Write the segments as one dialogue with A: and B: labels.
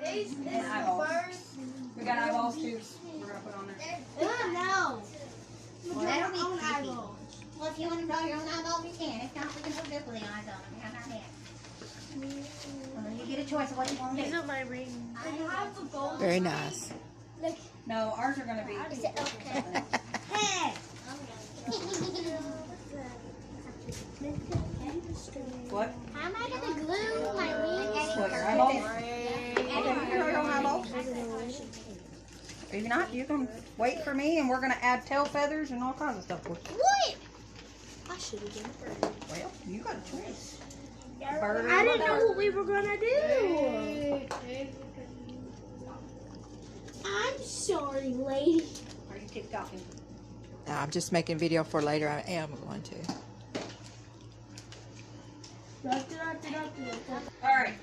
A: And eyeballs. We got eyeballs too. We're gonna put on there.
B: No.
C: Well, that'll be creepy. Well, if you want to draw your own eyeballs, you can. If not, we can put duplicate eyes on them. How about that? Well, you get a choice of what you want to do.
B: These are my rings. I have a gold.
D: Very nice.
A: No, ours are gonna be.
B: Is it okay?
C: Hey!
A: What?
B: How am I gonna glue my rings?
A: What, your eyeballs?
C: Your own eyeballs.
A: If not, you can wait for me and we're gonna add tail feathers and all kinds of stuff.
B: What? I should have done it first.
A: Well, you got a choice. Bird or
B: I didn't know
A: bird.
B: what we were gonna do. I'm sorry, lady.
A: Are you TikToking?
D: No, I'm just making a video for later. I am going to.
A: All right.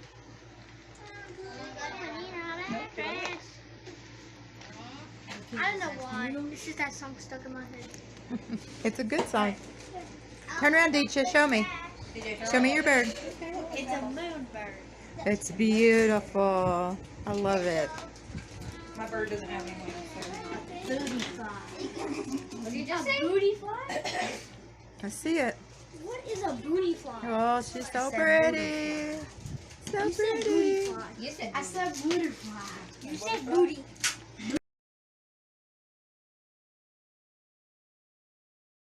B: I don't know why. It's just that song stuck in my head.
D: It's a good song. Turn around, Deecha. Show me. Show me your bird.
B: It's a moon bird.
D: It's beautiful. I love it.
A: My bird doesn't have any wings.
B: Booty fly.
C: What did you just
B: A
C: say?
B: booty fly?
D: I see it.
B: What is a booty fly?
D: Oh, she's so
C: said
D: pretty. So
B: You said booty
D: pretty.
B: fly.
C: You said
B: I said booty fly. You said booty.